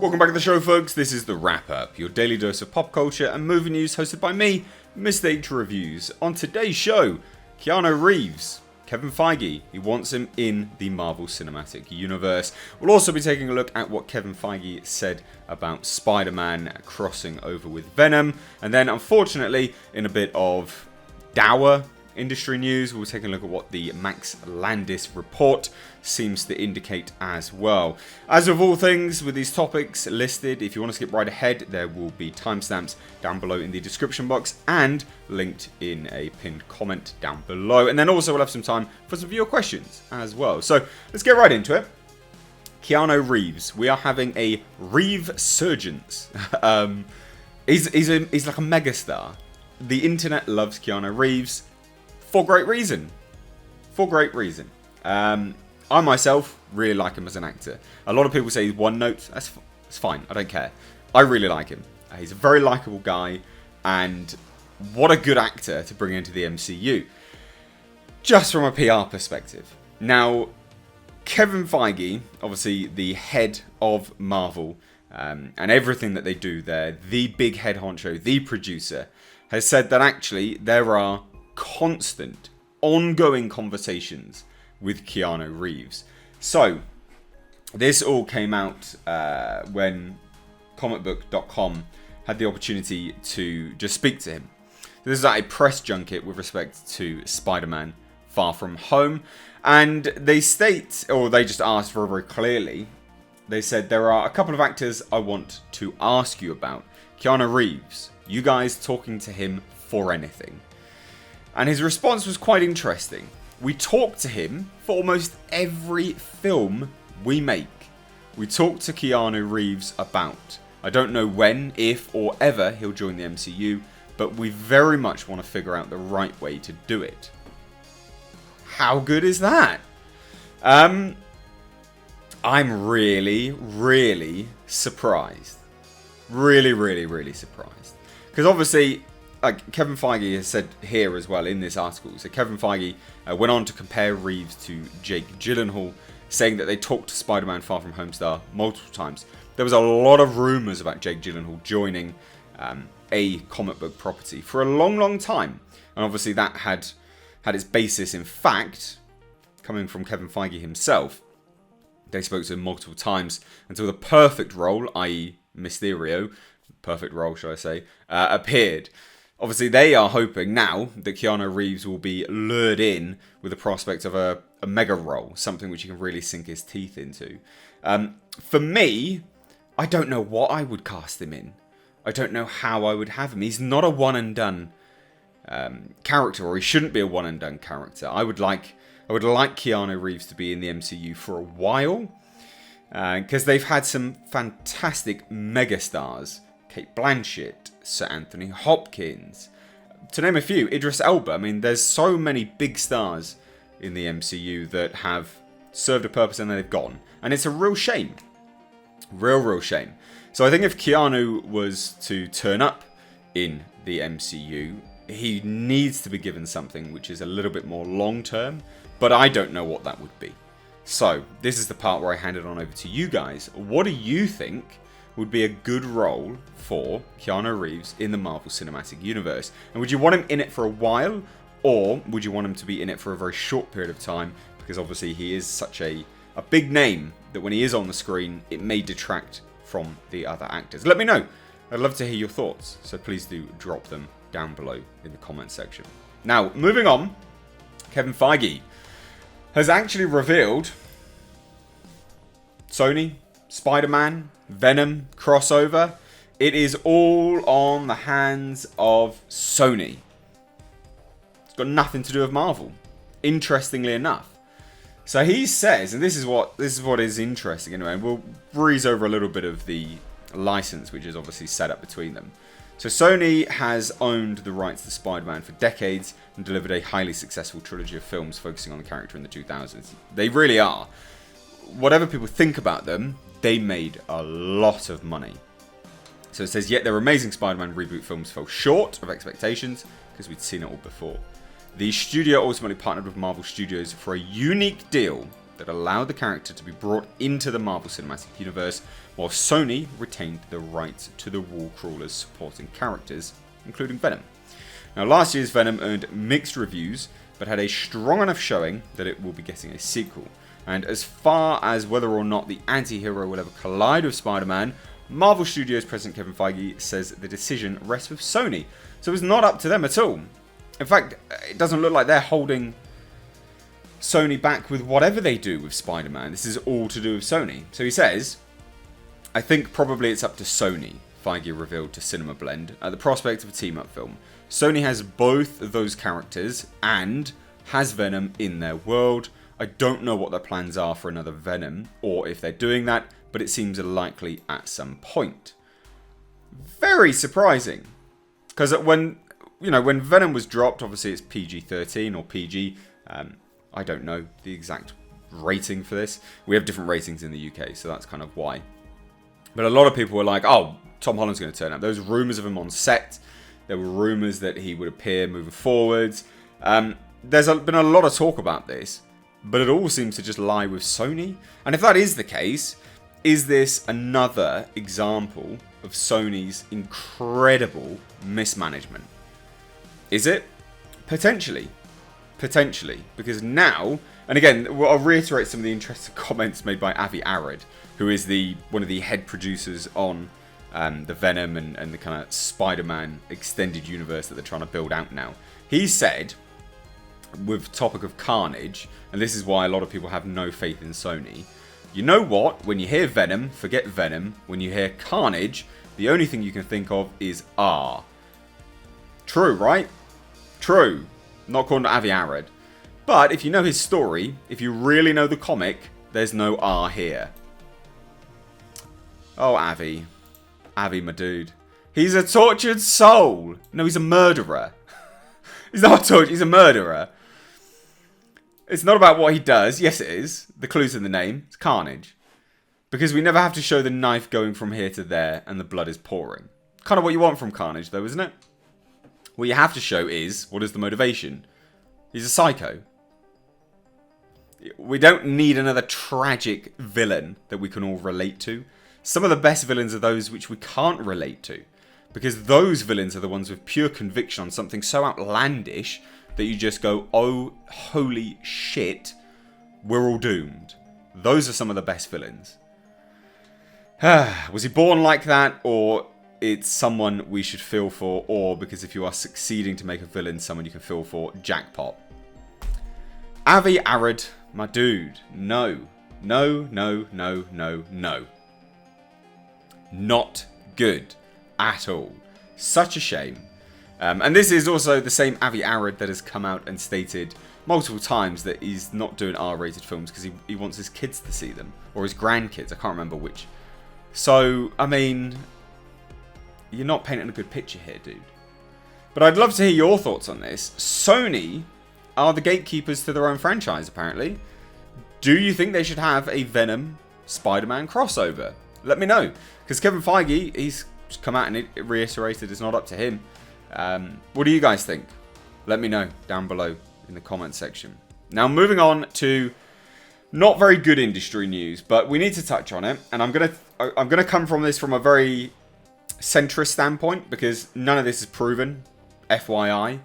Welcome back to the show, folks. This is the Wrap Up, your daily dose of pop culture and movie news, hosted by me, Mr. H Reviews. On today's show, Keanu Reeves, Kevin Feige, he wants him in the Marvel Cinematic Universe. We'll also be taking a look at what Kevin Feige said about Spider-Man crossing over with Venom. And then, unfortunately, in a bit of dour industry news, we'll take a look at what the Max Landis report seems to indicate as well. As with all things with these topics listed, if you want to skip right ahead, there will be timestamps down below in the description box and linked in a pinned comment down below. And then also we'll have some time for some viewer questions as well. So let's get right into it. Keanu Reeves. We are having a Reeve-surgence. He's like a megastar. The internet loves Keanu Reeves for great reason. I myself really like him as an actor. A lot of people say he's one note. That's fine. I don't care. I really like him. He's a very likable guy, and what a good actor to bring into the MCU. Just from a PR perspective. Now, Kevin Feige, obviously the head of Marvel, and everything that they do there, the big head honcho, the producer, has said that actually there are constant, ongoing conversations with Keanu Reeves. So, this all came out when comicbook.com had the opportunity to just speak to him. This is at a press junket with respect to Spider-Man Far From Home, and they state, or they just asked very, very clearly, they said, there are a couple of actors I want to ask you about. Keanu Reeves, you guys talking to him for anything? And his response was quite interesting. We talk to him for almost every film we make. We talk to Keanu Reeves about. I don't know when, if, or ever he'll join the MCU, but we very much want to figure out the right way to do it. How good is that? I'm really, really surprised. Really surprised. Because obviously, like Kevin Feige has said here as well in this article, so Kevin Feige went on to compare Reeves to Jake Gyllenhaal, saying that they talked to Spider-Man Far From Home star multiple times. There was a lot of rumours about Jake Gyllenhaal joining a comic book property for a long time. And obviously that had its basis in fact, coming from Kevin Feige himself. They spoke to him multiple times until the perfect role, i.e. Mysterio, perfect role shall I say, appeared. Obviously, they are hoping now that Keanu Reeves will be lured in with the prospect of a mega role, something which he can really sink his teeth into. For me, I don't know what I would cast him in. I don't know how I would have him. He's not a one-and-done character, or he shouldn't be a one-and-done character. I would like Keanu Reeves to be in the MCU for a while, because they've had some fantastic megastars. Kate Blanchett, Sir Anthony Hopkins, to name a few, Idris Elba. I mean, there's so many big stars in the MCU that have served a purpose and then they've gone. And it's a real shame. Real shame. So I think if Keanu was to turn up in the MCU, he needs to be given something which is a little bit more long-term, but I don't know what that would be. So, this is the part where I hand it on over to you guys. What do you think would be a good role for Keanu Reeves in the Marvel Cinematic Universe? And would you want him in it for a while, or would you want him to be in it for a very short period of time? Because obviously he is such a big name that when he is on the screen, it may detract from the other actors. Let me know. I'd love to hear your thoughts, so please do drop them down below in the comment section. Now, moving on, Kevin Feige has actually revealed Sony, Spider-Man, Venom crossover. It is all on the hands of Sony. It's got nothing to do with Marvel, interestingly enough. So he says, and this is what is interesting anyway, and we'll breeze over a little bit of the license which is obviously set up between them. So Sony has owned the rights to Spider-Man for decades and delivered a highly successful trilogy of films focusing on the character in the 2000s. They really are. Whatever people think about them, they made a lot of money. So it says, yet their amazing Spider-Man reboot films fell short of expectations because we'd seen it all before. The studio ultimately partnered with Marvel Studios for a unique deal that allowed the character to be brought into the Marvel Cinematic Universe, while Sony retained the rights to the Wallcrawler's supporting characters, including Venom. Now, last year's Venom earned mixed reviews, but had a strong enough showing that it will be getting a sequel. And as far as whether or not the anti-hero will ever collide with Spider-Man, Marvel Studios President Kevin Feige says the decision rests with Sony. So it's not up to them at all. In fact, it doesn't look like they're holding Sony back with whatever they do with Spider-Man. This is all to do with Sony. So he says, I think probably it's up to Sony, Feige revealed to Cinema Blend, at the prospect of a team-up film. Sony has both of those characters and has Venom in their world. I don't know what their plans are for another Venom, or if they're doing that, but it seems likely at some point. Very surprising. Because when Venom was dropped, obviously it's PG-13 or PG. I don't know the exact rating for this. We have different ratings in the UK, so that's kind of why. But a lot of people were like, oh, Tom Holland's going to turn up. There was rumours of him on set. There were rumours that he would appear moving forwards. There's been a lot of talk about this, but it all seems to just lie with Sony. And if that is the case, is this another example of Sony's incredible mismanagement? Is it? Potentially. Potentially. Because now, and again, I'll reiterate some of the interesting comments made by Avi Arad, who is one of the head producers on the Venom and the kind of Spider-Man extended universe that they're trying to build out now. He said, with topic of Carnage, and this is why a lot of people have no faith in Sony, you know what? When you hear Venom, forget Venom. When you hear Carnage, the only thing you can think of is R. True, right? True. Not according to Avi Arad. But if you know his story, if you really know the comic, there's no R here. Oh, Avi. Avi, my dude. He's a tortured soul. No, he's a murderer. He's not a tortured, he's a murderer. It's not about what he does. Yes, it is. The clue's in the name. It's Carnage. Because we never have to show the knife going from here to there and the blood is pouring. Kind of what you want from Carnage, though, isn't it? What you have to show is, what is the motivation? He's a psycho. We don't need another tragic villain that we can all relate to. Some of the best villains are those which we can't relate to. Because those villains are the ones with pure conviction on something so outlandish that you just go, oh, holy shit, we're all doomed. Those are some of the best villains. Was he born like that, or it's someone we should feel for, or because if you are succeeding to make a villain someone you can feel for, jackpot. Avi Arad, my dude, no. No, no, no, no, no. Not good at all. Such a shame. And this is also the same Avi Arad that has come out and stated multiple times that he's not doing R-rated films because he wants his kids to see them. Or his grandkids, I can't remember which. So, I mean, you're not painting a good picture here, dude. But I'd love to hear your thoughts on this. Sony are the gatekeepers to their own franchise, apparently. Do you think they should have a Venom Spider-Man crossover? Let me know. Because Kevin Feige, he's come out and reiterated it's not up to him. What do you guys think? Let me know down below in the comment section. Now, moving on to not very good industry news, but we need to touch on it. And I'm gonna come from this from a very centrist standpoint because none of this is proven, FYI.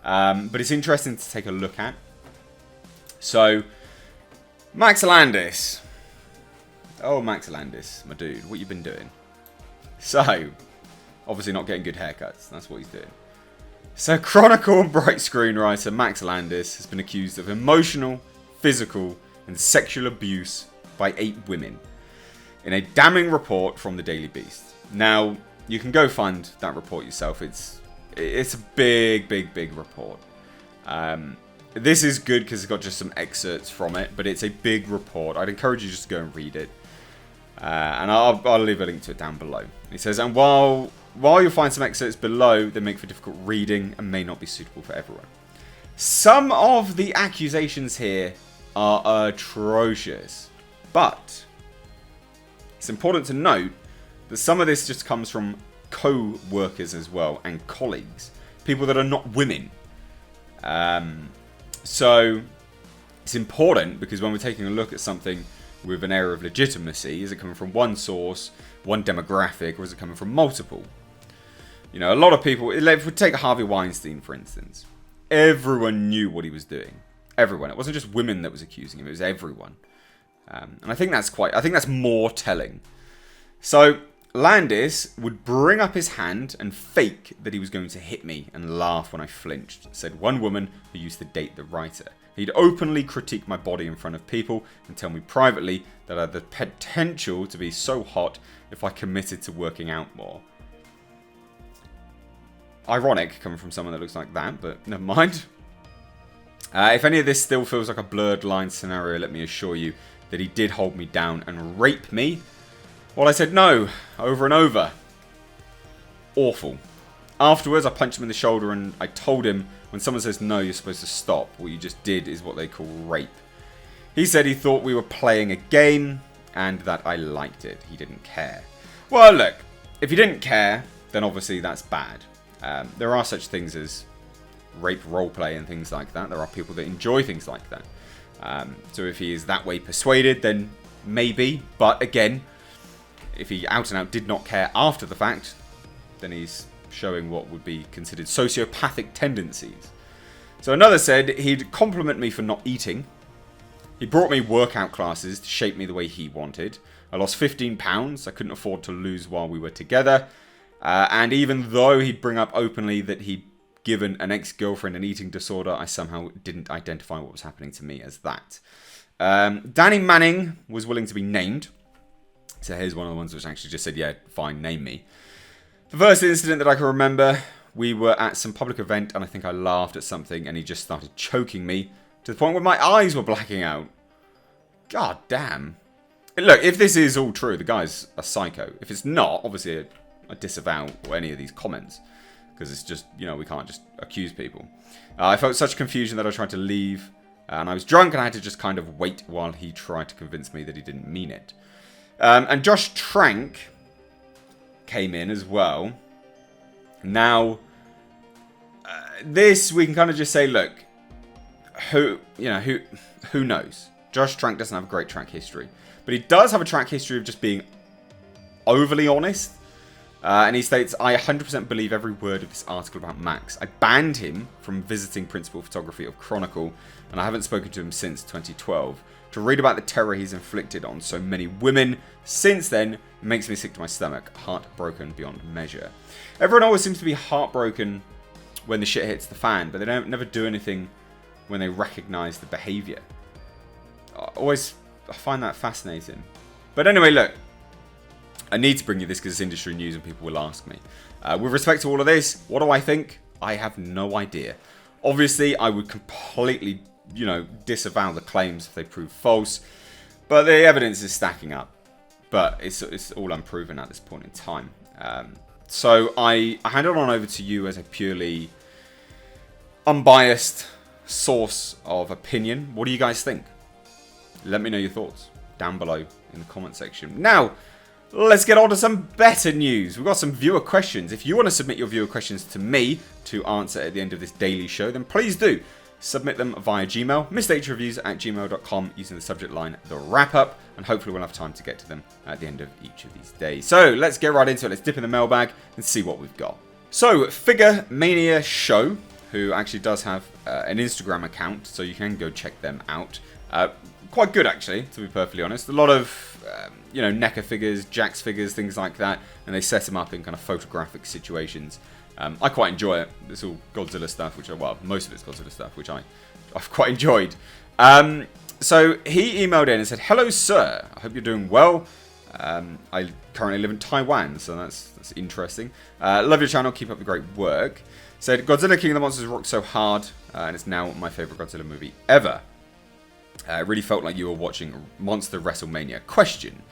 But it's interesting to take a look at. So, Max Landis. Oh, Max Landis, my dude, what you been doing? So, obviously not getting good haircuts. That's what he's doing. So, Chronicle and Bright screenwriter Max Landis has been accused of emotional, physical, and sexual abuse by 8 women in a damning report from the Daily Beast. Now, you can go find that report yourself. It's a big, big, big report. This is good because it's got just some excerpts from it, but it's a big report. I'd encourage you just to go and read it. And I'll leave a link to it down below. It says, and while you'll find some excerpts below, they make for difficult reading and may not be suitable for everyone. Some of the accusations here are atrocious, but it's important to note that some of this just comes from co-workers as well and colleagues, people that are not women. So It's important because when we're taking a look at something with an air of legitimacy, is it coming from one source, one demographic, or is it coming from multiple? You know, a lot of people, if we take Harvey Weinstein, for instance, everyone knew what he was doing. Everyone. It wasn't just women that was accusing him, it was everyone. And I think that's more telling. So, Landis would bring up his hand and fake that he was going to hit me and laugh when I flinched, said one woman who used to date the writer. He'd openly critique my body in front of people and tell me privately that I had the potential to be so hot if I committed to working out more. Ironic coming from someone that looks like that, but never mind. If any of this still feels like a blurred line scenario, let me assure you that he did hold me down and rape me. Well, I said no, over and over. Awful. Afterwards, I punched him in the shoulder and I told him, when someone says no, you're supposed to stop. What you just did is what they call rape. He said he thought we were playing a game and that I liked it. He didn't care. Well, look, if you didn't care, then obviously that's bad. There are such things as rape roleplay and things like that. There are people that enjoy things like that. So if he is that way persuaded, then maybe. But again, if he out and out did not care after the fact, then he's showing what would be considered sociopathic tendencies. So another said he'd compliment me for not eating. He brought me workout classes to shape me the way he wanted. I lost 15 pounds I couldn't afford to lose while we were together. And even though he'd bring up openly that he'd given an ex-girlfriend an eating disorder, I somehow didn't identify what was happening to me as that. Danny Manning was willing to be named. So here's one of the ones which actually just said, yeah, fine, name me. The first incident that I can remember, we were at some public event and I think I laughed at something and he just started choking me to the point where my eyes were blacking out. God damn. Look, if this is all true, the guy's a psycho. If it's not, obviously I disavow any of these comments. Because it's just, you know, we can't just accuse people. I felt such confusion that I tried to leave. And I was drunk and I had to just kind of wait while he tried to convince me that he didn't mean it. And Josh Trank came in as well. Now, this we can kind of just say, look, who knows? Josh Trank doesn't have a great track history, but he does have a track history of just being overly honest. And he states, I 100% believe every word of this article about Max. I banned him from visiting principal photography of Chronicle, and I haven't spoken to him since 2012. To read about the terror he's inflicted on so many women since then makes me sick to my stomach. Heartbroken beyond measure. Everyone always seems to be heartbroken when the shit hits the fan, but they don't never do anything when they recognise the behaviour. I find that fascinating. But anyway, look. I need to bring you this because it's industry news and people will ask me. With respect to all of this, what do I think? I have no idea. Obviously, I would completely, disavow the claims if they prove false. But the evidence is stacking up. But it's all unproven at this point in time. So I hand it on over to you as a purely unbiased source of opinion. What do you guys think? Let me know your thoughts down below in the comment section. Now, let's get on to some better news. We've got some viewer questions. If you want to submit your viewer questions to me to answer at the end of this daily show, then please do. Submit them via Gmail, mistakesreviews@gmail.com, using the subject line, The Wrap Up, and hopefully we'll have time to get to them at the end of each of these days. So, let's get right into it. Let's dip in the mailbag and see what we've got. So, Figure Mania Show, who actually does have an Instagram account, so you can go check them out. Quite good, actually, to be perfectly honest. A lot of, NECA figures, Jax figures, things like that, and they set them up in kind of photographic situations. I quite enjoy it. It's all Godzilla stuff, most of it's Godzilla stuff, which I've quite enjoyed. So he emailed in and said, "Hello, sir. I hope you're doing well. I currently live in Taiwan, so that's interesting. Love your channel. Keep up the great work." Said, "Godzilla King of the Monsters rocked so hard, and it's now my favourite Godzilla movie ever. It really felt like you were watching Monster WrestleMania. Question: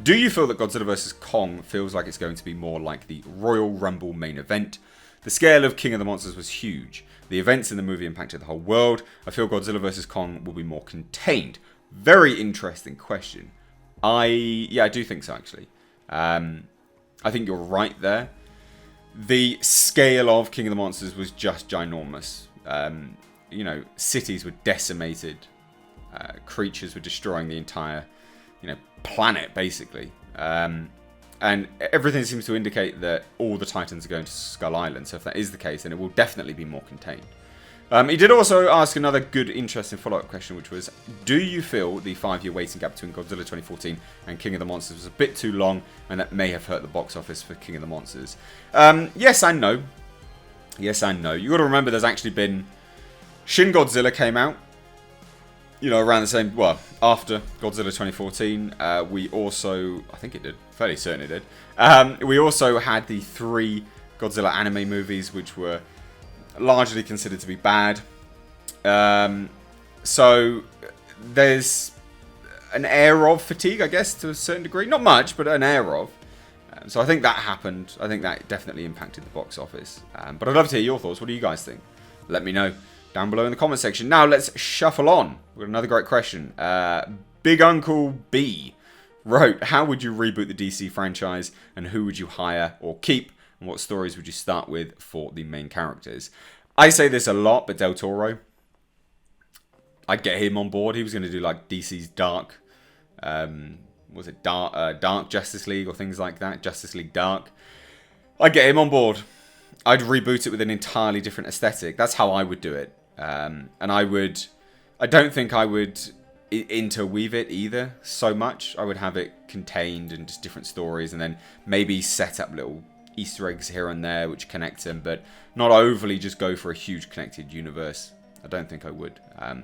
do you feel that Godzilla vs. Kong feels like it's going to be more like the Royal Rumble main event? The scale of King of the Monsters was huge. The events in the movie impacted the whole world. I feel Godzilla vs. Kong will be more contained." Very interesting question. I do think so, actually. I think you're right there. The scale of King of the Monsters was just ginormous. Cities were decimated. creatures were destroying the entire, planet basically. And everything seems to indicate that all the Titans are going to Skull Island. So if that is the case, then it will definitely be more contained. He did also ask another good, interesting follow-up question, which was, do you feel the 5-year waiting gap between Godzilla 2014 and King of the Monsters was a bit too long, and that may have hurt the box office for King of the Monsters? Yes and no. Yes and no. You got to remember there's actually been... Shin Godzilla came out, around the same... Well, after Godzilla 2014. We also... I think it did. Fairly certain it did. We also had the 3 Godzilla anime movies, which were largely considered to be bad. So there's an air of fatigue, I guess, to a certain degree. Not much, but an air of. So I think that happened. I think that definitely impacted the box office. But I'd love to hear your thoughts. What do you guys think? Let me know down below in the comment section. Now let's shuffle on. We've got another great question. Big Uncle B wrote, how would you reboot the DC franchise, and who would you hire or keep? And what stories would you start with for the main characters? I say this a lot, but Del Toro, I'd get him on board. He was going to do like DC's Dark, Dark Justice League or things like that, Justice League Dark. I'd get him on board. I'd reboot it with an entirely different aesthetic. That's how I would do it. And I don't think I would interweave it either so much. I would have it contained in just different stories, and then maybe set up little Easter eggs here and there which connect them, but not overly just go for a huge connected universe. I don't think I would.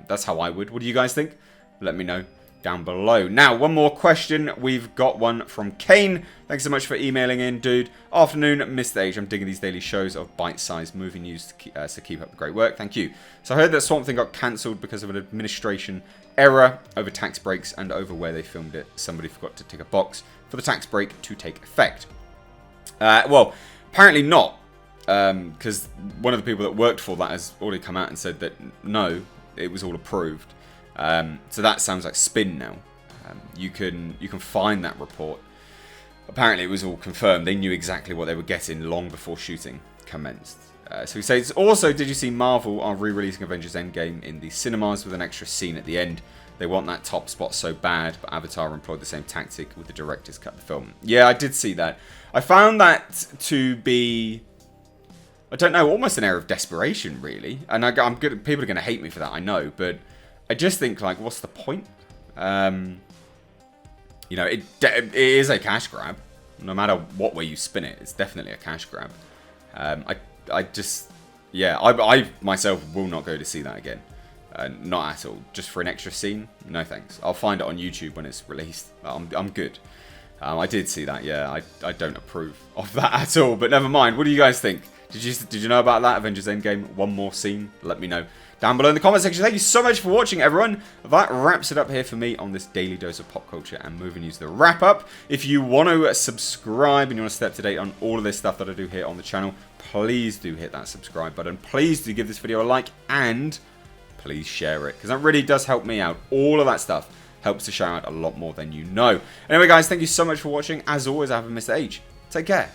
That's how I would. What do you guys think? Let me know down below. Now, one more question. We've got one from Kane. Thanks so much for emailing in, dude. Afternoon, Mr. H. I'm digging these daily shows of bite-sized movie news to keep up the great work. Thank you. So I heard that Swamp Thing got cancelled because of an administration error over tax breaks and over where they filmed it. Somebody forgot to tick a box for the tax break to take effect. Well, apparently not, because one of the people that worked for that has already come out and said that no, it was all approved. So that sounds like spin now. You can find that report. Apparently it was all confirmed. They knew exactly what they were getting long before shooting commenced. So he says, also, did you see Marvel are re-releasing Avengers Endgame in the cinemas with an extra scene at the end? They want that top spot so bad, but Avatar employed the same tactic with the director's cut the film. Yeah, I did see that. I found that to be, I don't know, almost an air of desperation, really. And I'm good. People are going to hate me for that, I know, but I just think, like, what's the point? It is a cash grab. No matter what way you spin it, it's definitely a cash grab. I myself will not go to see that again. Not at all. Just for an extra scene? No thanks. I'll find it on YouTube when it's released. I'm good. I did see that, yeah. I don't approve of that at all, but never mind. What do you guys think? Did you know about that? Avengers Endgame, one more scene? Let me know down below in the comment section. Thank you so much for watching, everyone. That wraps it up here for me on this daily dose of pop culture and movie news. The wrap up. If you want to subscribe and you want to stay up to date on all of this stuff that I do here on the channel, please do hit that subscribe button. Please do give this video a like, and please share it, because that really does help me out. All of that stuff helps to shout out a lot more than you know. Anyway, guys, thank you so much for watching. As always, I have been Mr. H. Take care.